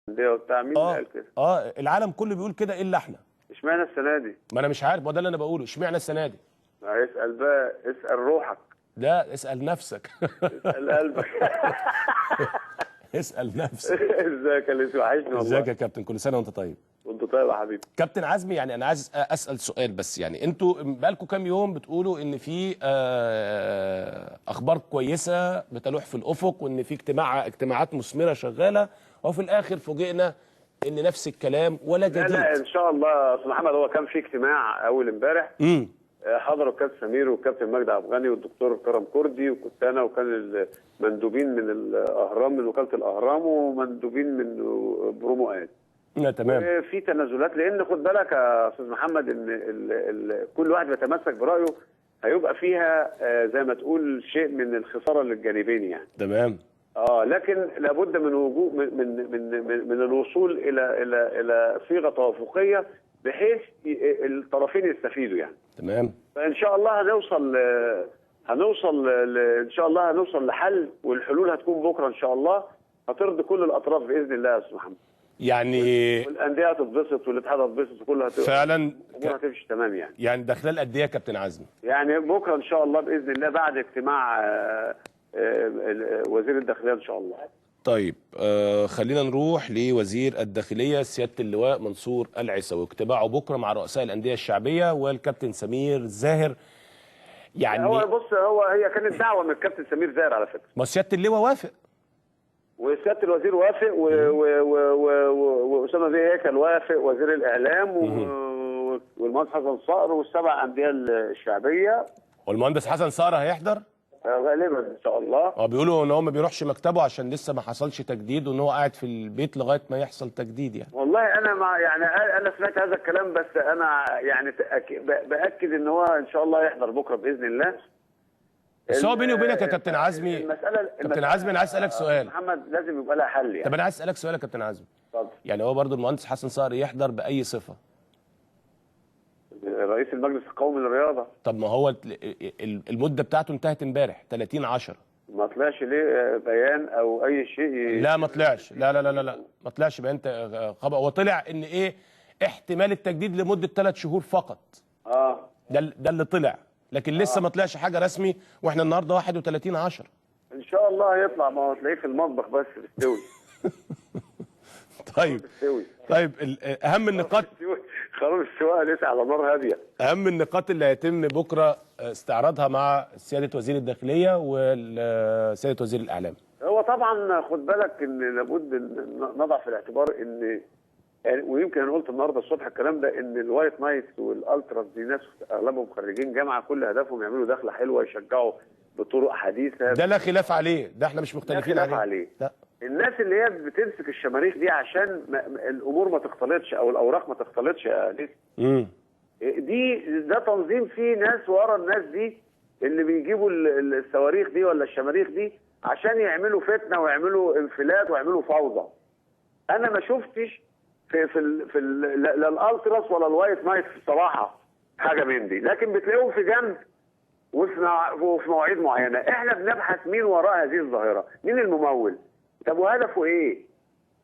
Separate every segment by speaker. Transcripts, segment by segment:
Speaker 1: الانديه وبتاع مين اللي قال كده؟
Speaker 2: العالم كله بيقول كده الا احنا.
Speaker 1: اشمعنى السنه دي؟
Speaker 2: ما انا مش عارف، ما ده اللي انا بقوله، اشمعنى السنه دي؟
Speaker 1: اسال بقى، اسال روحك.
Speaker 2: لا اسال نفسك.
Speaker 1: اسال قلبك.
Speaker 2: اسال نفسك.
Speaker 1: ازيك يا ليث؟ وحشني والله.
Speaker 2: ازيك يا كابتن؟ كل سنه وانت طيب.
Speaker 1: وانت طيب يا حبيبي.
Speaker 2: كابتن عزمي، يعني انا عايز اسال سؤال بس، يعني انتوا بقالكم كام يوم بتقولوا ان في اخبار كويسه بتلوح في الافق، وان في اجتماعات مثمره شغاله، وفي الاخر فوجئنا ان نفس الكلام ولا جديد.
Speaker 1: لا ان شاء الله يا استاذ محمد، هو كان في اجتماع اول امبارح. حضروا الكابتن سمير والكابتن مجدي عبد الغني والدكتور كرم كردي، وكنت انا، وكان المندوبين من الاهرام، من وكاله الاهرام، ومندوبين من برومو اد.
Speaker 2: تمام.
Speaker 1: في تنازلات، لان خد بالك يا استاذ محمد ان كل واحد بيتمسك برايه، هيبقى فيها زي ما تقول شيء من الخساره للجانبين يعني.
Speaker 2: تمام.
Speaker 1: لكن لابد من وجود من الوصول الى صيغه توافقيه بحيث الطرفين يستفيدوا يعني.
Speaker 2: تمام.
Speaker 1: فان شاء الله هنوصل لحل، والحلول هتكون بكره ان شاء الله، هترضي كل الاطراف باذن الله يا استاذ محمد.
Speaker 2: يعني
Speaker 1: والانديه هتتبسط والاتحاد هتتبسط وكلها
Speaker 2: فعلا
Speaker 1: هتمشي تمام يعني.
Speaker 2: يعني ده خلال قد ايه يا كابتن عزمي؟
Speaker 1: يعني بكره ان شاء الله باذن الله، بعد اجتماع وزير الداخليه ان شاء الله.
Speaker 2: طيب خلينا نروح لوزير الداخليه سياده اللواء منصور العيسوي، اجتماعه بكره مع رؤساء الانديه الشعبيه والكابتن سمير زاهر. يعني
Speaker 1: هي كانت دعوه من الكابتن سمير زاهر على فكره.
Speaker 2: ما سياده اللواء وافق
Speaker 1: وسياده الوزير وافق، واسامه بيه هيكل وافق، وزير الاعلام، والمهندس حسن صقر، والسبع انديه الشعبيه.
Speaker 2: والمهندس حسن صقر هيحضر؟
Speaker 1: غالبا ان شاء الله.
Speaker 2: بيقولوا ان هو ما بيروحش مكتبه عشان لسه ما حصلش تجديد، وان هو قاعد في البيت لغايه ما يحصل تجديد يعني.
Speaker 1: والله انا انا سمعت هذا الكلام، بس انا يعني باكد ان هو ان شاء الله يحضر بكره باذن الله.
Speaker 2: بس هو بيني وبينك يا كابتن عزمي، كابتن عزمي انا عايز اسالك سؤال.
Speaker 1: محمد لازم يبقى لها حل يعني.
Speaker 2: طب انا عايز اسالك سؤال يا كابتن عزمي.
Speaker 1: اتفضل.
Speaker 2: يعني هو برضه المهندس حسن صقر يحضر باي صفه؟
Speaker 1: رئيس المجلس القومي للرياضه.
Speaker 2: طب ما هو المده بتاعته انتهت امبارح 30/10.
Speaker 1: ما طلعش ليه بيان او اي شيء؟
Speaker 2: لا ما طلعش، لا ما طلعش بيان خبر. هو طلع ان احتمال التجديد لمده 3 شهور فقط. ده اللي طلع، لكن لسه ما طلعش حاجه رسمي، واحنا النهارده 31/10.
Speaker 1: ان شاء الله هيطلع، ما هو تلاقيه في المطبخ بس بيستوي.
Speaker 2: طيب اهم النقاط،
Speaker 1: خلاص السواقه لسه على نار هاديه.
Speaker 2: اهم النقاط اللي هيتم بكره استعراضها مع سياده وزير الداخليه وسياده وزير الاعلام.
Speaker 1: هو طبعا خد بالك ان لابد نضع في الاعتبار ان يعني، ويمكن انا قلت النهارده الصبح الكلام ده، ان الوايت نايت والالتراس دي ناس اغلبهم خريجين جامعه، كل هدفهم يعملوا دخله حلوه، يشجعوا بطرق حديثه.
Speaker 2: ده لا خلاف عليه، ده احنا مش مختلفين
Speaker 1: عليه. لا. الناس اللي هي بتمسك الشماريخ دي عشان الامور ما تختلطش او الاوراق ما تختلطش يا ليث. ده تنظيم فيه ناس ورا الناس دي اللي بيجيبوا الصواريخ دي ولا الشماريخ دي عشان يعملوا فتنه ويعملوا انفلات ويعملوا فوضى. انا ما شفتش في لا الالتراس ولا الوايت نايت الصراحه حاجه من دي، لكن بتلاقيهم في جنب وفي مواعيد معينه. احنا بنبحث مين وراء هذه الظاهره، مين الممول؟ طب وهدفه ايه؟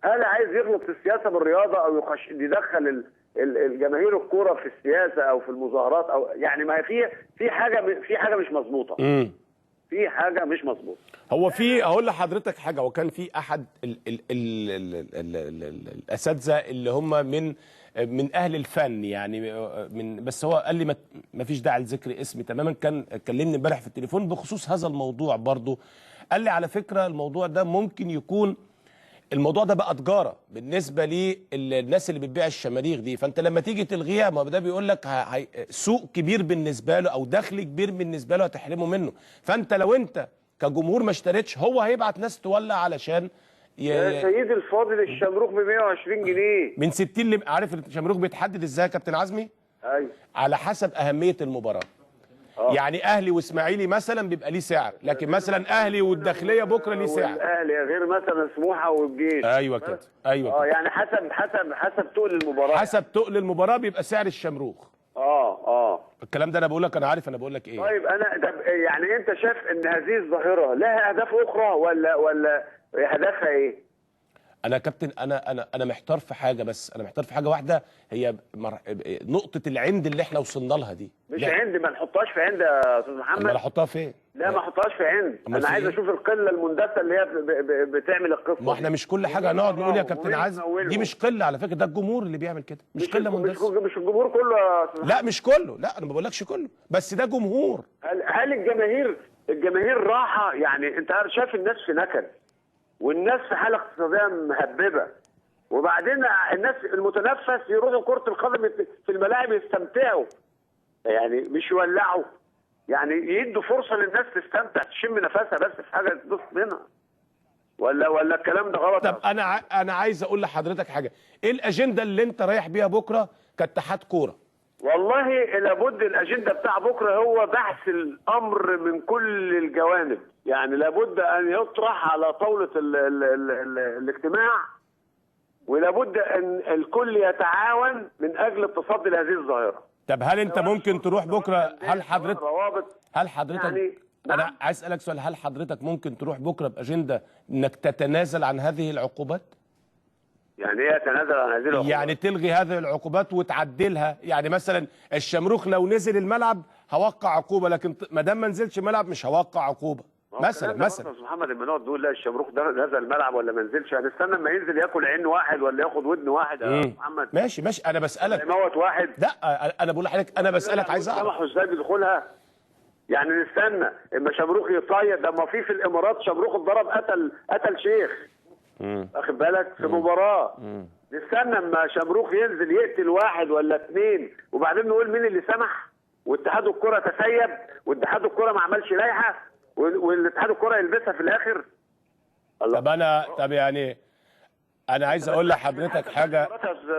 Speaker 1: هل عايز يغلط في السياسه بالرياضه، او يدخل الجماهير الكوره في السياسه او في المظاهرات، او يعني ما في حاجه مش مظبوطه. في حاجه مش مظبوطه.
Speaker 2: هو اقول لحضرتك حاجه، وكان في احد الاساتذه اللي هم من اهل الفن يعني، بس هو قال لي ما فيش داعي لذكر اسمي تماما، كان كلمني امبارح في التليفون بخصوص هذا الموضوع برضه. قال لي على فكره الموضوع ده ممكن يكون الموضوع ده بقى تجاره بالنسبه للناس اللي بتبيع الشماريخ دي، فانت لما تيجي تلغيها، ما ده بيقول لك سوق كبير بالنسبه له او دخل كبير بالنسبه له هتحرمه منه. فانت لو انت كجمهور ما اشتريتش، هو هيبعت ناس تولع علشان
Speaker 1: يا سيدي الفاضل الشمروخ ب 120 جنيه
Speaker 2: من 60 عارف الشمروخ بيتحدد ازاي يا كابتن عزمي؟
Speaker 1: ايوه،
Speaker 2: على حسب اهميه المباراه. يعني اهلي واسماعيلي مثلا بيبقى ليه سعر، لكن مثلا اهلي والداخليه بكره ليه سعر.
Speaker 1: الاهلي غير مثلا سموحه والجيش.
Speaker 2: ايوه كده، ايوه كده.
Speaker 1: يعني حسب تقل المباراه.
Speaker 2: حسب تقل المباراه بيبقى سعر الشمروخ. الكلام ده انا بقول لك، انا عارف انا بقول لك ايه.
Speaker 1: طيب يعني انت شايف ان هذه الظاهره لها اهداف اخرى ولا هدفها ايه؟
Speaker 2: انا كابتن، انا محتار في حاجه، بس انا محتار في حاجه واحده، هي نقطه العند اللي احنا وصلنا لها دي.
Speaker 1: مش عند، ما نحطهاش في عند يا استاذ محمد.
Speaker 2: امال احطها فين؟
Speaker 1: لا ما احطهاش في عند، انا عايز اشوف القله المندسه اللي هي بتعمل القصه.
Speaker 2: ما احنا مش كل حاجه هنقعد نقول يا كابتن عزمي دي مش قله، على فكره ده الجمهور اللي بيعمل كده، مش قله مندسه.
Speaker 1: مش الجمهور كله يا استاذ محمد.
Speaker 2: لا مش كله، لا انا ما بقولكش كله، بس ده جمهور.
Speaker 1: هل الجماهير راحه؟ يعني انت شايف الناس في نكد، والناس في حاله اقتصاديه مهببه، وبعدين الناس المتنفس يروحوا كرة القدم في الملاعب يستمتعوا، يعني مش يولعوا، يعني يدوا فرصة للناس تستمتع تشم نفسها بس في حاجة تبص منها، ولا الكلام ده غلط؟
Speaker 2: طب انا عايز اقول لحضرتك حاجة، ايه الأجندة اللي انت رايح بيها بكرة كاتحاد كورة؟
Speaker 1: والله لابد الأجندة بتاع بكرة هو بحث الأمر من كل الجوانب، يعني لابد أن يطرح على طاولة الاجتماع، ولابد ان الكل يتعاون من اجل التصدي لهذه الظاهره.
Speaker 2: طب هل انت ممكن تروح بكره؟ هل حضرتك
Speaker 1: يعني
Speaker 2: انا عايز اسالك سؤال، هل حضرتك ممكن تروح بكره باجنده انك تتنازل عن هذه العقوبات؟
Speaker 1: يعني ايه يتنازل عن هذه العقوبات؟
Speaker 2: يعني تلغي هذه العقوبات وتعدلها، يعني مثلا الشمروخ لو نزل الملعب هوقع عقوبه، لكن ما دام ما نزلش الملعب مش هوقع عقوبه مثلا.
Speaker 1: استاذ محمد لما نقعد نقول لا الشمروخ ده نزل الملعب ولا ما نزلش، هنستنى اما ينزل ياكل عين واحد ولا ياخد ودن واحد يا محمد؟
Speaker 2: ماشي انا بسالك
Speaker 1: يموت واحد؟
Speaker 2: لا انا بقول لحضرتك، انا بسالك عايز اعرف
Speaker 1: سمحوا ازاي بدخولها؟ يعني نستنى اما شمروخ يطير؟ ده ما في الامارات شمروخ اتضرب قتل شيخ، واخد بالك في مباراه. نستنى اما شمروخ ينزل يقتل واحد ولا اثنين وبعدين نقول مين اللي سمح؟ واتحاد الكره تسيب، واتحاد الكره ما عملش لائحه، والاتحاد الكره يلبسها في الاخر.
Speaker 2: طب يعني انا عايز اقول لحضرتك حاجه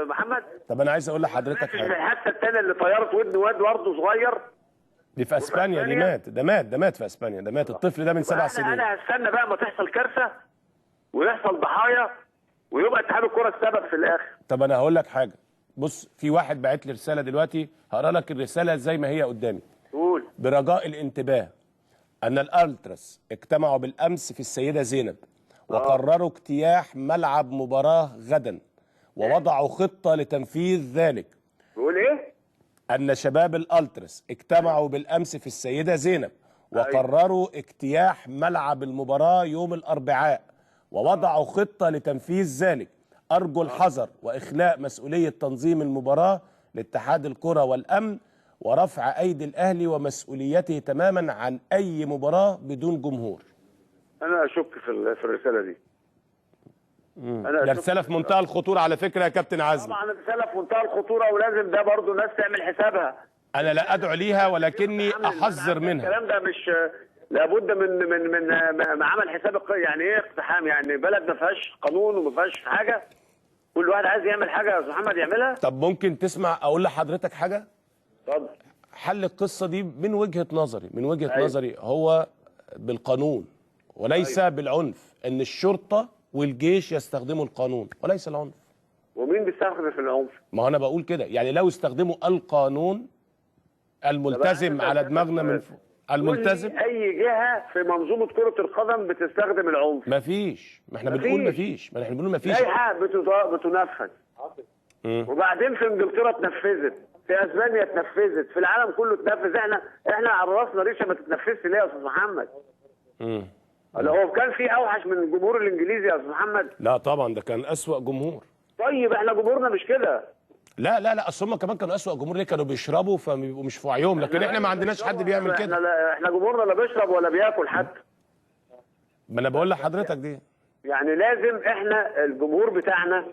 Speaker 1: محمد.
Speaker 2: طب انا عايز اقول لحضرتك حاجه،
Speaker 1: الحادثه الثانيه اللي طيرت ودن واد برضه صغير
Speaker 2: دي في اسبانيا، دي مات في اسبانيا، ده مات الطفل ده من 7 سنين.
Speaker 1: انا هستنى بقى ما تحصل كارثه ويحصل ضحايا ويبقى اتحاد الكره السبب في الاخر.
Speaker 2: طب انا هقول لك حاجه، بص في واحد باعت لي رساله دلوقتي، هقرا لك الرساله زي ما هي قدامي.
Speaker 1: قول.
Speaker 2: برجاء الانتباه ان الالتراس اجتمعوا بالامس في السيده زينب وقرروا اجتياح ملعب مباراه غدا ووضعوا خطه لتنفيذ ذلك.
Speaker 1: بيقول ايه؟
Speaker 2: ان شباب الالتراس اجتمعوا بالامس في السيده زينب وقرروا اجتياح ملعب المباراه يوم الاربعاء ووضعوا خطه لتنفيذ ذلك. ارجو الحذر واخلاء مسؤوليه تنظيم المباراه لاتحاد الكره والامن ورفع ايدي الاهلي ومسؤوليته تماما عن اي مباراه بدون جمهور.
Speaker 1: انا اشك في الرساله دي.
Speaker 2: ده رساله في منتهى الخطوره على فكره يا كابتن عزمي.
Speaker 1: طبعا رساله في منتهى الخطوره، ولازم ده برضه الناس تعمل حسابها.
Speaker 2: انا لا ادعو ليها ولكني احذر منها.
Speaker 1: الكلام ده مش لابد من عمل حساب. يعني ايه اقتحام؟ يعني بلد ما فيهاش قانون وما فيهاش حاجه، كل واحد عايز يعمل حاجه يا استاذ محمد يعملها.
Speaker 2: طب ممكن تسمع اقول لحضرتك حاجه؟
Speaker 1: اتفضل.
Speaker 2: حل القصه دي من وجهه نظري هو بالقانون وليس بالعنف، ان الشرطه والجيش يستخدموا القانون وليس العنف.
Speaker 1: ومين بيستخدم في العنف؟
Speaker 2: ما انا بقول كده، يعني لو استخدموا القانون الملتزم على دماغنا من فوق، الملتزم.
Speaker 1: اي جهه في منظومه كره القدم بتستخدم العنف؟
Speaker 2: مفيش. ما احنا بنقول مفيش.
Speaker 1: لائحه بتنفذ. وبعدين في انجلترا اتنفذت، في اسبانيا اتنفذت، في العالم كله اتنفذ. احنا على راسنا ريشه ما تتنفذش ليه يا استاذ محمد؟ هو كان في اوحش من الجمهور الانجليزي يا استاذ محمد؟
Speaker 2: لا طبعا ده كان اسوأ جمهور.
Speaker 1: طيب احنا جمهورنا مش كده.
Speaker 2: لا اصل هم كمان كانوا اسوأ جمهور ليه؟ كانوا بيشربوا فبيبقوا مش في وعيهم، لكن احنا ما عندناش حد بيعمل كده.
Speaker 1: احنا جمهورنا لا بيشرب ولا بياكل حتى.
Speaker 2: ما انا بقول لحضرتك دي.
Speaker 1: يعني لازم احنا الجمهور بتاعنا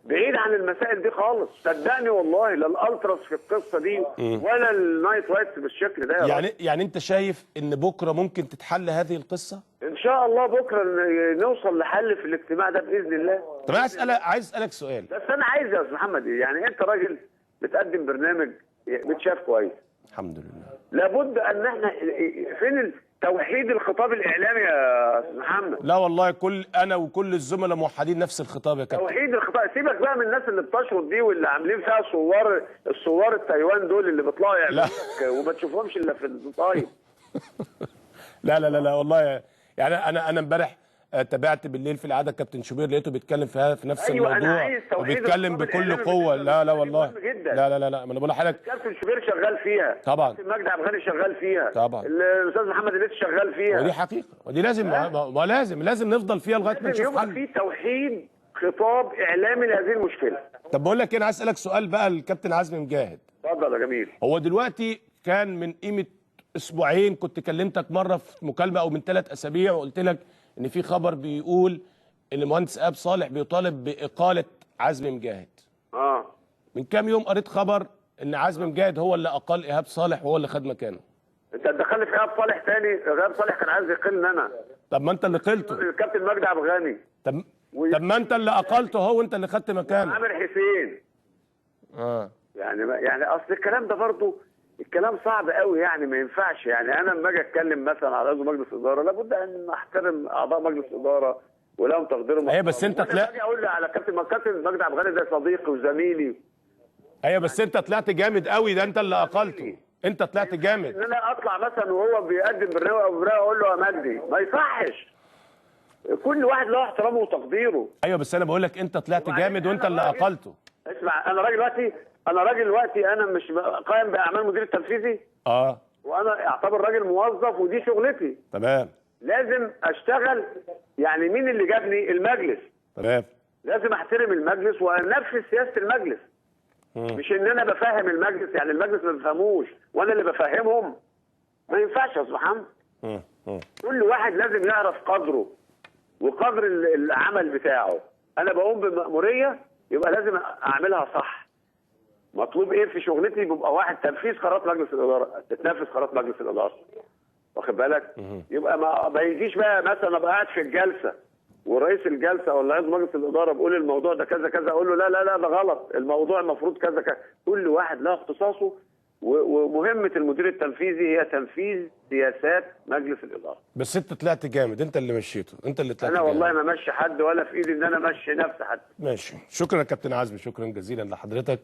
Speaker 1: بعيد عن المسائل دي خالص، صدقني والله. لا الالتراس في القصه دي ولا النايت رايتس بالشكل ده.
Speaker 2: يعني انت شايف ان بكره ممكن تتحل هذه القصه؟
Speaker 1: ان شاء الله بكره نوصل لحل في الاجتماع ده باذن الله.
Speaker 2: طب انا عايز اسالك سؤال.
Speaker 1: بس انا عايز يا استاذ محمد، يعني انت راجل بتقدم برنامج متشاف كويس
Speaker 2: الحمد لله.
Speaker 1: لابد ان احنا فين توحيد الخطاب الاعلامي يا استاذ محمد؟
Speaker 2: لا والله انا وكل الزملاء موحدين نفس الخطاب يا كابتن.
Speaker 1: توحيد الخطاب. سيبك بقى من الناس اللي بتشرط دي واللي عاملين فيها الصوار التايوان دول اللي بيطلعوا يعملوا وما تشوفهمش الا في الطايف.
Speaker 2: لا والله يعني انا امبارح تابعت بالليل في العاده كابتن شوبير لقيته بيتكلم في نفس
Speaker 1: أيوة، أنا
Speaker 2: الموضوع
Speaker 1: عايز توحيد
Speaker 2: وبيتكلم
Speaker 1: الخطاب
Speaker 2: بكل
Speaker 1: الإعلامي
Speaker 2: قوه.
Speaker 1: بالنسبة
Speaker 2: لا لا
Speaker 1: للمسؤولين
Speaker 2: والله،
Speaker 1: مهم جدا.
Speaker 2: لا ما انا بقول لحضرتك
Speaker 1: كابتن شوبير شغال فيها
Speaker 2: طبعا،
Speaker 1: كابتن مجدي عبد الغني شغال فيها
Speaker 2: طبعا،
Speaker 1: الاستاذ محمد الليثي شغال فيها،
Speaker 2: ودي حقيقه ودي لازم لازم نفضل فيها لغايه ما
Speaker 1: لازم
Speaker 2: نشوف
Speaker 1: يبقى
Speaker 2: حل.
Speaker 1: في توحيد خطاب اعلامي لهذه المشكله.
Speaker 2: طب بقول لك ايه، انا عايز اسالك سؤال بقى الكابتن عزمي مجاهد.
Speaker 1: اتفضل يا جميل.
Speaker 2: هو دلوقتي كان من قيمه اسبوعين كنت كلمتك مره في مكالمه او من 3 اسابيع وقلت لك ان في خبر بيقول ان المهندس ايهاب صالح بيطالب باقاله عزمي مجاهد. من كام يوم قريت خبر ان عزمي مجاهد هو اللي اقال ايهاب صالح وهو اللي خد مكانه.
Speaker 1: انت هتدخلني في ايهاب صالح تاني؟ ايهاب صالح كان عايز يقلني انا.
Speaker 2: طب ما انت اللي قلته.
Speaker 1: الكابتن مجدي عبد الغني.
Speaker 2: طب ما انت اللي اقلته هو وانت اللي خدت مكانه.
Speaker 1: عامر حسين. يعني اصل الكلام ده برضه الكلام صعب قوي، يعني ما ينفعش. يعني انا لما اجي اتكلم مثلا على عضو مجلس اداره لابد ان احترم اعضاء مجلس اداره ولهم تقديرهم.
Speaker 2: ايوه بس انت
Speaker 1: اجي اقول على كابتن مجدي عبد الغني ده صديقي وزميلي.
Speaker 2: ايوه بس انت طلعت جامد قوي، ده انت اللي اقلته، انت طلعت جامد.
Speaker 1: ان انا اطلع مثلا وهو بيقدم بالروايه اقول له يا مجدي، ما يصحش. كل واحد له احترامه وتقديره.
Speaker 2: ايوه بس انا بقول لك انت طلعت جامد وانت اللي اقلته.
Speaker 1: اسمع، انا راجل دلوقتي انا مش قائم باعمال مدير التنفيذي. وانا اعتبر راجل موظف ودي شغلتي.
Speaker 2: تمام.
Speaker 1: لازم اشتغل. يعني مين اللي جابني؟ المجلس.
Speaker 2: تمام.
Speaker 1: لازم احترم المجلس وانفذ سياسه المجلس. مش ان انا بفهم المجلس، يعني المجلس ما بيفهموش وانا اللي بفهمهم. ما ينفعش يا استاذ محمد. كل واحد لازم يعرف قدره وقدر العمل بتاعه. انا بقوم بمأمورية يبقى لازم اعملها صح. مطلوب ايه في شغلتي؟ بيبقى واحد تنفيذ قرارات مجلس الاداره، تتنفذ قرارات مجلس الاداره. واخد بالك؟ يبقى ما يجيش بقى مثلا ابقى قاعد في الجلسه ورئيس الجلسه ولا عضو مجلس الاداره بيقول الموضوع ده كذا كذا، اقول له لا ده غلط، الموضوع المفروض كذا كذا. كل واحد له اختصاصه، ومهمه المدير التنفيذي هي تنفيذ سياسات مجلس الاداره.
Speaker 2: بس انت طلعت جامد، انت اللي مشيته، انت اللي طلعت
Speaker 1: انا
Speaker 2: جامد.
Speaker 1: والله ما ماشي حد ولا في ايدي ان انا امشي نفسي حد.
Speaker 2: ماشي، شكرا يا كابتن عزمي، شكرا جزيلا لحضرتك.